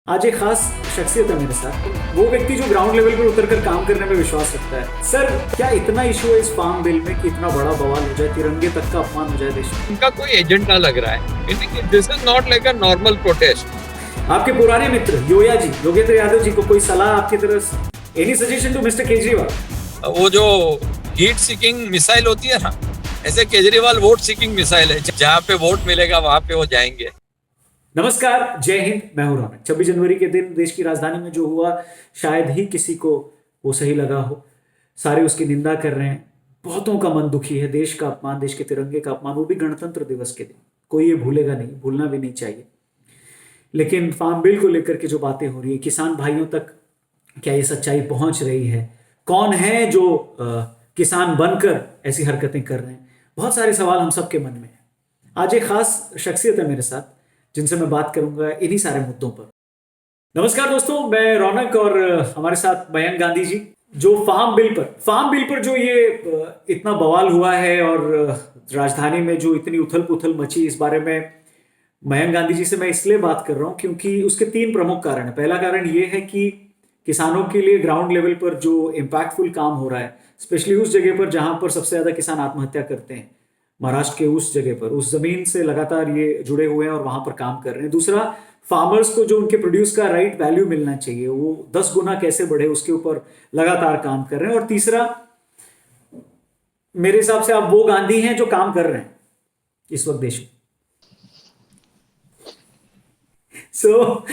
आज एक खास शख्सियत है मेरे साथ, वो व्यक्ति जो ग्राउंड लेवल पर उतरकर काम करने में विश्वास रखता है। सर, क्या इतना इशू है इस फार्म बिल में कि इतना बड़ा बवाल हो जाए, तिरंगे तक का अपमान हो जाए देश में? उनका कोई एजेंडा लग रहा है। This is not like a normal protest. आपके पुराने मित्र योगेंद्र यादव जी को कोई सलाह आपकी तरफ से? Any suggestion to mister Kejriwal? वो जो हीट सीकिंग मिसाइल होती है ना, ऐसे केजरीवाल वोट सीकिंग मिसाइल है। जहाँ पे वोट मिलेगा वहां पे वो जाएंगे। नमस्कार, जय हिंद। मैं हूं रौनक। 26 जनवरी के दिन देश की राजधानी में जो हुआ, शायद ही किसी को वो सही लगा हो। सारे उसकी निंदा कर रहे हैं, बहुतों का मन दुखी है। देश का अपमान, देश के तिरंगे का अपमान, वो भी गणतंत्र दिवस के दिन। कोई ये भूलेगा नहीं, भूलना भी नहीं चाहिए। लेकिन फार्म बिल को लेकर के जो बातें हो रही है, किसान भाइयों तक क्या ये सच्चाई पहुंच रही है? कौन है जो किसान बनकर ऐसी हरकतें कर रहे हैं? बहुत सारे सवाल हम सबके मन में हैं। आज एक खास शख्सियत है मेरे साथ, जिनसे मैं बात करूंगा इन्हीं सारे मुद्दों पर। नमस्कार दोस्तों, मैं रौनक और हमारे साथ मयंक गांधी जी। जो फार्म बिल पर जो ये इतना बवाल हुआ है और राजधानी में जो इतनी उथल पुथल मची, इस बारे में मयंक गांधी जी से मैं इसलिए बात कर रहा हूं क्योंकि उसके तीन प्रमुख कारण हैं। पहला कारण ये है कि किसानों के लिए ग्राउंड लेवल पर जो इम्पैक्टफुल काम हो रहा है, स्पेशली उस जगह पर जहां पर सबसे ज्यादा किसान आत्महत्या करते हैं, महाराष्ट्र के उस जगह पर, उस जमीन से लगातार ये जुड़े हुए हैं और वहां पर काम कर रहे हैं। दूसरा, फार्मर्स को जो उनके प्रोड्यूस का राइट वैल्यू मिलना चाहिए, वो 10 गुना कैसे बढ़े, उसके ऊपर लगातार काम कर रहे हैं। और तीसरा, मेरे हिसाब से आप वो गांधी हैं जो काम कर रहे हैं इस वक्त देश में। सो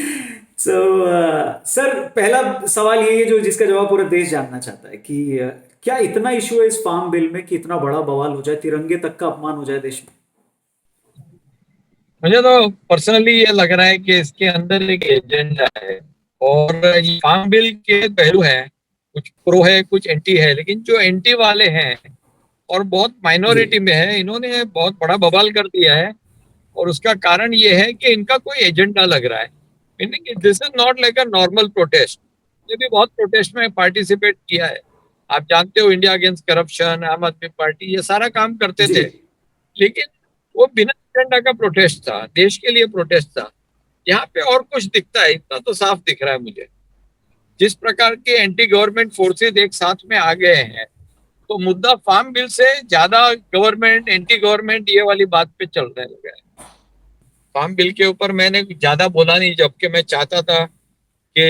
सो सर, पहला सवाल यही है जो जिसका जवाब पूरा देश जानना चाहता है कि क्या इतना इशू है इस फार्म बिल में कि इतना बड़ा बवाल हो जाए, तिरंगे तक का अपमान हो जाए देश में? मुझे तो पर्सनली ये लग रहा है कि इसके अंदर एक एजेंडा है। और ये फार्म बिल के पहलू हैं, कुछ प्रो है कुछ एंटी है। लेकिन जो एंटी वाले हैं और बहुत जी। माइनॉरिटी में है, इन्होंने बहुत बड़ा बवाल कर दिया है। और उसका कारण ये है कि इनका कोई एजेंडा लग रहा है। Meaning this is not like a normal protest. ये भी बहुत प्रोटेस्ट में पार्टिसिपेट किया है। आप जानते हो, इंडिया अगेंस्ट करप्शन, आम आदमी पार्टी, ये सारा काम करते जी। थे। लेकिन वो बिना एजेंडा का प्रोटेस्ट था, देश के लिए प्रोटेस्ट था। यहाँ पे और कुछ दिखता है, इतना तो साफ दिख रहा है मुझे। जिस प्रकार के एंटी गवर्नमेंट फोर्सेज एक साथ में आ गए हैं, तो मुद्दा फार्म बिल से ज्यादा गवर्नमेंट एंटी गवर्नमेंट ये वाली बात पे चलने लगा है। फार्म बिल के ऊपर मैंने ज्यादा बोला नहीं, जबकि मैं चाहता था कि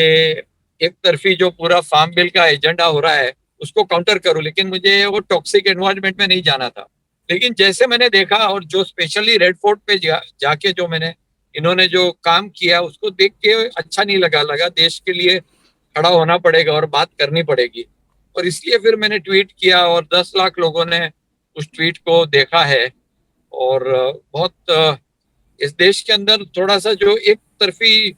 एक तरफी जो पूरा फार्म बिल का एजेंडा हो रहा है उसको काउंटर करूं। लेकिन मुझे वो टॉक्सिक एनवायरनमेंट में नहीं जाना था। लेकिन जैसे मैंने देखा, और जो स्पेशली रेड फोर्ट पे जाके जो मैंने इन्होंने जो काम किया उसको देख के अच्छा नहीं लगा देश के लिए खड़ा होना पड़ेगा और बात करनी पड़ेगी। और इसलिए फिर मैंने ट्वीट किया और 10 लाख लोगों ने उस ट्वीट को देखा है। और बहुत इस देश के अंदर थोड़ा सा जो एक तरफी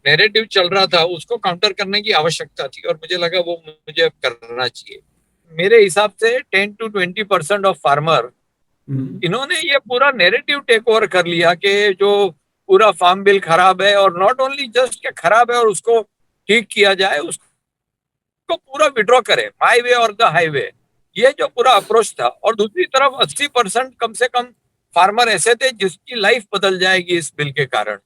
नैरेटिव चल रहा था उसको काउंटर करने की आवश्यकता थी, और मुझे लगा वो मुझे करना चाहिए। मेरे हिसाब से 10 to 20% ऑफ फार्मर, हम्म। इन्होंने ये पूरा नैरेटिव टेक ओवर कर लिया कि जो पूरा फार्म बिल खराब है, और नॉट ओनली जस्ट के खराब है और उसको ठीक किया जाए, उसको पूरा विड्रॉ करे, माई वे और द हाईवे। ये जो पूरा अप्रोच था। और दूसरी तरफ 80% कम से कम फार्मर ऐसे थे जिसकी लाइफ बदल जाएगी इस बिल के कारण।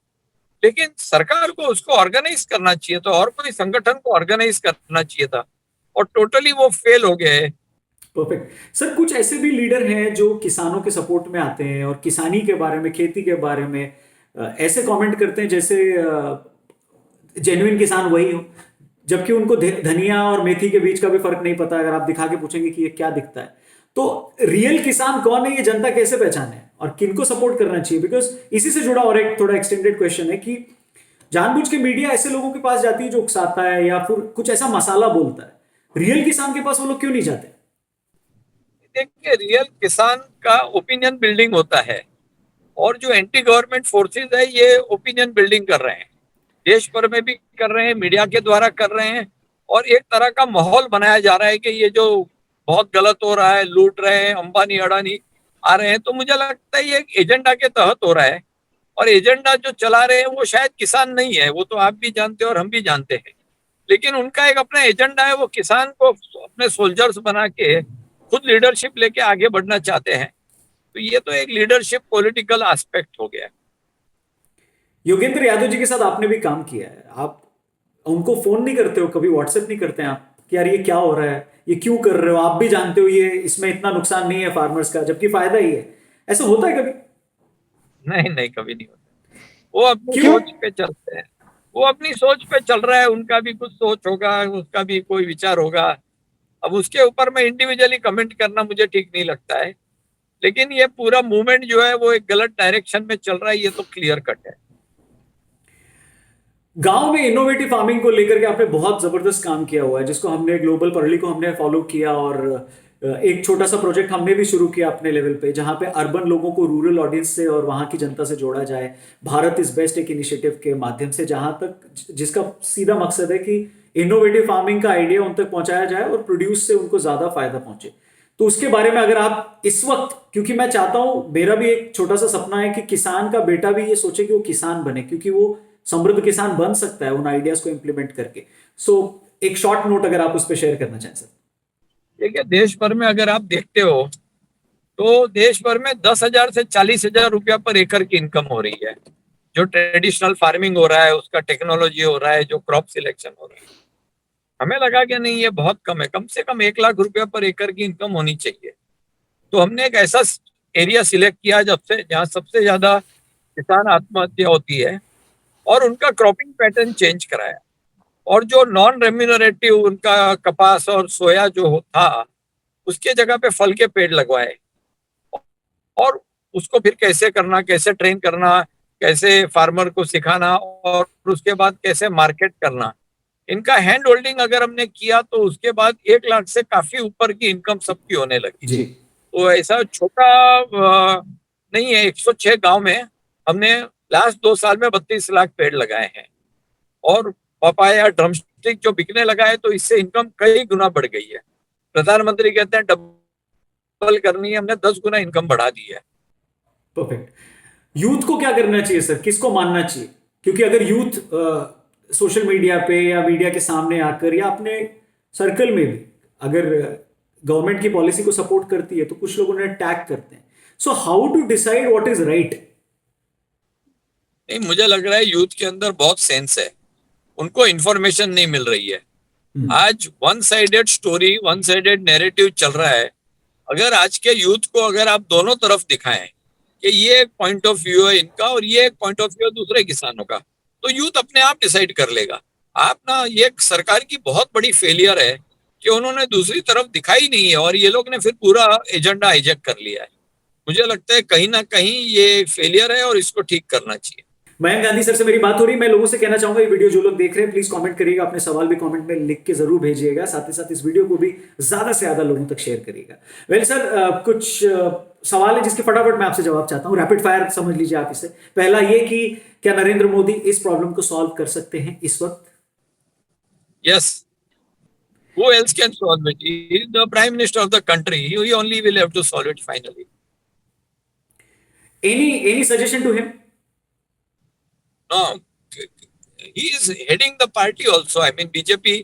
लेकिन सरकार को उसको ऑर्गेनाइज करना चाहिए था, और कोई संगठन को ऑर्गेनाइज करना चाहिए था, और टोटली वो फेल हो गए। Perfect sir. कुछ ऐसे भी लीडर हैं जो किसानों के सपोर्ट में आते हैं और किसानी के बारे में, खेती के बारे में ऐसे कमेंट करते हैं जैसे जेन्युइन किसान वही हो, जबकि उनको धनिया और मेथी के बीच का भी फर्क नहीं पता। अगर आप दिखा के पूछेंगे कि ये क्या दिखता है, तो रियल किसान कौन है ये जनता कैसे पहचाने और किनको सपोर्ट करना चाहिए? बिकॉज इसी से जुड़ा और एक थोड़ा एक्सटेंडेड क्वेश्चन है कि जानबूझ के मीडिया ऐसे लोगों के पास जाती है जो उकसाता है या फिर कुछ ऐसा मसाला बोलता है। रियल किसान के पास वो लोग क्यों नहीं जाते? देखिए, रियल किसान का ओपिनियन बिल्डिंग होता है, और जो एंटी गवर्नमेंट फोर्सेस है ये ओपिनियन बिल्डिंग कर रहे हैं, देश भर में भी कर रहे हैं, मीडिया के द्वारा कर रहे हैं। और एक तरह का माहौल बनाया जा रहा है कि ये जो बहुत गलत हो रहा है, लूट रहे हैं, अंबानी अडानी आ रहे हैं। तो मुझे लगता है ये एक एजेंडा के तहत हो रहा है। और एजेंडा जो चला रहे हैं वो शायद किसान नहीं है, वो तो आप भी जानते हैं और हम भी जानते हैं। लेकिन उनका एक अपना एजेंडा है, वो किसान को अपने सोल्जर्स बना के खुद लीडरशिप लेके आगे बढ़ना चाहते हैं। तो ये तो एक लीडरशिप पॉलिटिकल एस्पेक्ट हो गया। योगेंद्र यादव जी के साथ आपने भी काम किया है, आप उनको फोन नहीं करते हो कभी, व्हाट्सएप नहीं करते हैं आप कि यार ये क्या हो रहा है, ये क्यों कर रहे हो, आप भी जानते हो ये इसमें इतना नुकसान नहीं है फार्मर्स का जबकि फायदा ही है, ऐसा होता है कभी? नहीं नहीं, कभी नहीं होता। वो अपनी क्यों? सोच पे चलते हैं। वो अपनी सोच पे चल रहा है, उनका भी कुछ सोच होगा, उसका भी कोई विचार होगा। अब उसके ऊपर मैं इंडिविजुअली कमेंट करना मुझे ठीक नहीं लगता है। लेकिन ये पूरा मूवमेंट जो है वो एक गलत डायरेक्शन में चल रहा है, ये तो क्लियर कट है। गांव में इनोवेटिव फार्मिंग को लेकर के आपने बहुत जबरदस्त काम किया हुआ है, जिसको हमने ग्लोबल परली को हमने फॉलो किया, और एक छोटा सा प्रोजेक्ट हमने भी शुरू किया अपने लेवल पे, जहां पे अर्बन लोगों को रूरल ऑडियंस से और वहां की जनता से जोड़ा जाए। भारत इज बेस्ट एक इनिशिएटिव के माध्यम से, जहां तक जिसका सीधा मकसद है कि इनोवेटिव फार्मिंग का आइडिया उन तक पहुंचाया जाए और प्रोड्यूस से उनको ज्यादा फायदा पहुंचे। तो उसके बारे में अगर आप इस वक्त, क्योंकि मैं चाहता हूं, मेरा भी एक छोटा सा सपना है कि किसान का बेटा भी ये सोचे कि वो किसान बने, क्योंकि वो समृद्ध किसान बन सकता है उन आइडियाज को इंप्लीमेंट करके। सो एक शॉर्ट नोट अगर आप उस पर शेयर करना चाहें सर। देखिए, देश भर में अगर आप देखते हो तो देश भर में 10,000 से 40,000 रुपया पर एकड़ की इनकम हो रही है। जो ट्रेडिशनल फार्मिंग हो रहा है, उसका टेक्नोलॉजी हो रहा है, जो क्रॉप सिलेक्शन हो रहा है, हमें लगा कि नहीं, ये बहुत कम है, कम से कम 1 लाख रुपया पर एकड़ की इनकम होनी चाहिए। तो हमने एक ऐसा एरिया सिलेक्ट किया जहाँ सबसे ज्यादा किसान आत्महत्या होती है, और उनका क्रॉपिंग पैटर्न चेंज कराया। और जो नॉन रेम्यूनरेटिव उनका कपास और सोया जो था, उसके जगह पे फल के पेड़ लगवाए। और उसको फिर कैसे करना, कैसे ट्रेन करना, कैसे फार्मर को सिखाना, और उसके बाद कैसे मार्केट करना, इनका हैंड होल्डिंग अगर हमने किया तो उसके बाद 1 लाख से काफी ऊपर की इनकम सबकी होने लगी। जी। तो ऐसा छोटा नहीं है। 106 गांव में हमने लास्ट 2 साल में 32 लाख पेड़ लगाए हैं। और पपाया ड्रमस्टिक जो बिकने लगा है, तो इससे इनकम कई गुना बढ़ गई है। प्रधानमंत्री कहते हैं डबल करनी है, हमने 10 गुना इनकम बढ़ा दी है। परफेक्ट। यूथ को क्या करना चाहिए सर, किसको मानना चाहिए? क्योंकि अगर यूथ सोशल मीडिया पे या मीडिया के सामने आकर या अपने सर्कल में भी अगर गवर्नमेंट की पॉलिसी को सपोर्ट करती है तो कुछ लोग उन्हें अटैक करते हैं। So how to decide what is right? नहीं, मुझे लग रहा है यूथ के अंदर बहुत सेंस है, उनको इन्फॉर्मेशन नहीं मिल रही है। आज one sided story, one sided narrative चल रहा है। अगर आज के यूथ को अगर आप दोनों तरफ दिखाएं कि ये एक पॉइंट ऑफ व्यू है इनका और ये एक पॉइंट ऑफ व्यू है दूसरे किसानों का, तो यूथ अपने आप डिसाइड कर लेगा। आप ना, ये सरकार की बहुत बड़ी फेलियर है कि उन्होंने दूसरी तरफ दिखाई नहीं है, और ये लोग ने फिर पूरा एजेंडा हाईजैक कर लिया है। मुझे लगता है कहीं ना कहीं ये फेलियर है और इसको ठीक करना चाहिए। मयंक गांधी सर से मेरी बात हो रही है। मैं लोगों से कहना चाहूंगा, ये वीडियो जो लोग देख रहे हैं प्लीज कमेंट करिएगा, अपने सवाल भी कमेंट में लिख के जरूर भेजिएगा, साथ ही साथ इस वीडियो को भी ज्यादा से ज्यादा लोगों तक शेयर करिएगा। वेल सर, कुछ सवाल है जिसके फटाफट मैं आपसे जवाब चाहता हूं, रैपिड फायर समझ लीजिए आप इसे। पहला ये कि क्या नरेंद्र मोदी इस प्रॉब्लम को सॉल्व कर सकते हैं इस वक्त? Yes, who else can solve it? He is the prime minister of the country. He only will have to solve it finally. Any suggestion to him? No, he is heading the party also. I mean, BJP,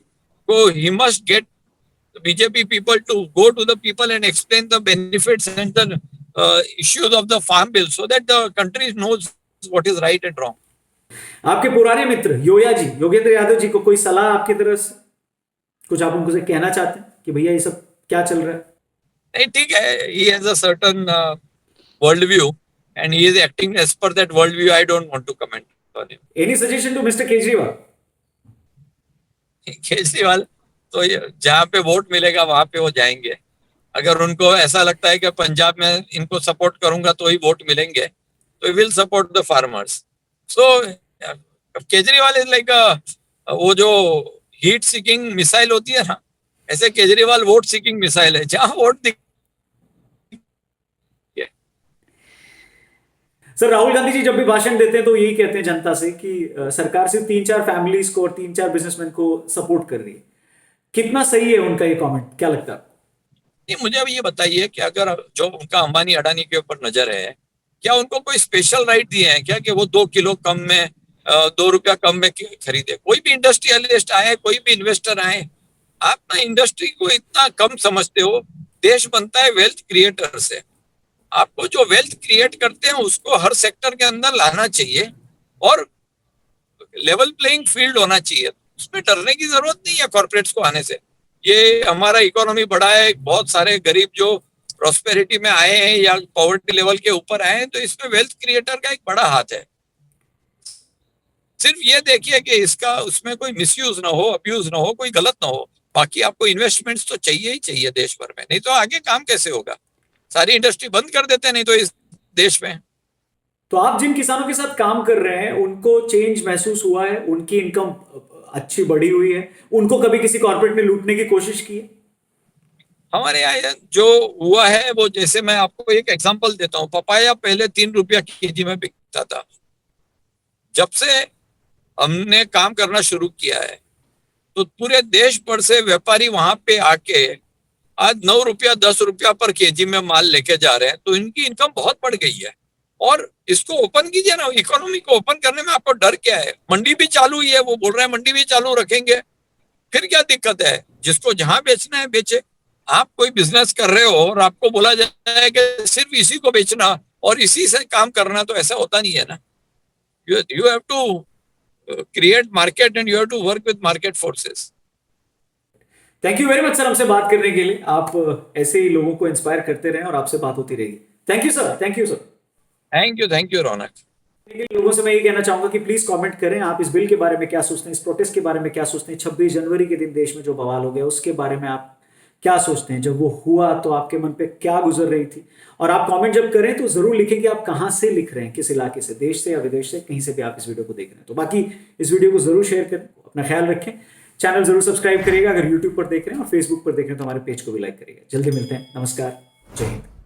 so he must get the BJP people to go to the people and explain the benefits and the issues of the farm bill, so that the country knows what is right and wrong. आपके पुराने मित्र योया जी, योगेंद्र यादव जी को कोई सलाह आपकी तरफ से, कुछ आप उनको से कहना चाहते हैं कि भैया ये सब क्या चल रहा है? नहीं, ठीक है, he has a certain world view and he is acting as per that world view. I don't want to comment on him. Any suggestion to Mr. Kejriwal? Kejriwal तो जहाँ पे वोट मिलेगा वहां पे वो जाएंगे। अगर उनको ऐसा लगता है कि पंजाब में इनको सपोर्ट करूंगा तो ही वोट मिलेंगे, तो will support the farmers. So Kejriwal is like वो जो हीट सीकिंग मिसाइल होती है ना, ऐसे केजरीवाल वोट सीकिंग मिसाइल है, जहां वोट सर राहुल गांधी जी जब भी भाषण देते हैं तो यही कहते हैं जनता से कि सरकार सिर्फ 3-4 फैमिलीज को और 3-4 बिजनेसमैन को सपोर्ट कर रही है। कितना सही है उनका ये कमेंट, क्या लगता है? नहीं, मुझे अब ये बताइए कि अगर जो उनका अंबानी अडानी के ऊपर नजर है, क्या उनको कोई स्पेशल राइट दिए हैं क्या कि वो 2 किलो कम में 2 रुपया कम में खरीदे? कोई भी इंडस्ट्रियलिस्ट आए, कोई भी इन्वेस्टर आए, आप ना इंडस्ट्री को इतना कम समझते हो। देश बनता है वेल्थ क्रिएटर से। आपको जो वेल्थ क्रिएट करते हैं उसको हर सेक्टर के अंदर लाना चाहिए, और लेवल प्लेइंग फील्ड होना चाहिए, उसमें डरने की जरूरत नहीं है कॉर्पोरेट्स को आने से। ये हमारा इकोनॉमी बढ़ा है, बहुत सारे गरीब जो प्रॉस्पेरिटी में आए हैं या पॉवर्टी लेवल के ऊपर आए हैं, तो इसमें वेल्थ क्रिएटर का एक बड़ा हाथ है। सिर्फ ये देखिए कि इसका उसमें कोई मिसयूज ना हो, अब्यूज ना हो, कोई गलत ना हो। बाकी आपको इन्वेस्टमेंट्स तो चाहिए ही चाहिए देश भर में, नहीं तो आगे काम कैसे होगा? सारी इंडस्ट्री बंद कर देते हैं नहीं तो इस देश में। तो आप जिन किसानों के साथ काम कर रहे हैं उनको चेंज महसूस हुआ है, उनकी इनकम अच्छी बढ़ी हुई है, उनको कभी किसी कॉर्पोरेट ने लूटने की कोशिश की है? हमारे यहाँ जो हुआ है वो, जैसे मैं आपको एक एग्जांपल देता हूँ, पपाया पहले 3 रुपया केजी में बिकता था। जब से हमने काम करना शुरू किया है तो पूरे देश भर से व्यापारी वहां पे आके आज 9 रुपया 10 रुपया पर केजी में माल लेके जा रहे हैं, तो इनकी इनकम बहुत बढ़ गई है। और इसको ओपन कीजिए ना, इकोनॉमी को ओपन करने में आपको डर क्या है? मंडी भी चालू हुई है, वो बोल रहे हैं मंडी भी चालू रखेंगे, फिर क्या दिक्कत है? जिसको जहां बेचना है बेचे। आप कोई बिजनेस कर रहे हो और आपको बोला जाए कि सिर्फ इसी को बेचना और इसी से काम करना, तो ऐसा होता नहीं है ना। You have to create market and you have to work with market forces. Thank you very much sir हमसे बात करने के लिए। आप ऐसे ही लोगों को इंस्पायर करते रहें और आपसे बात होती रहेगी। Thank you sir, thank you sir. Thank you Raunak. लोगों से मैं ये कहना चाहूंगा कि प्लीज कमेंट करें आप इस बिल के बारे में क्या सोचते हैं, इस प्रोटेस्ट के बारे में क्या सोचते हैं, 26 जनवरी के दिन देश में जो बवाल हो गया उसके बारे में आप क्या सोचते हैं? जब वो हुआ तो आपके मन पे क्या गुजर रही थी? और आप कमेंट जब करें तो जरूर लिखें कि आप कहां से लिख रहे हैं, किस इलाके से, देश से या विदेश से, कहीं से भी आप इस वीडियो को देख रहे हैं। तो बाकी इस वीडियो को जरूर शेयर करें, अपना ख्याल रखें, चैनल जरूर सब्सक्राइब करिएगा। अगर यूट्यूब पर देख रहे हैं और फेसबुक पर देख रहे हैं तो हमारे पेज को भी लाइक करिएगा। जल्दी मिलते हैं, नमस्कार, जय हिंद।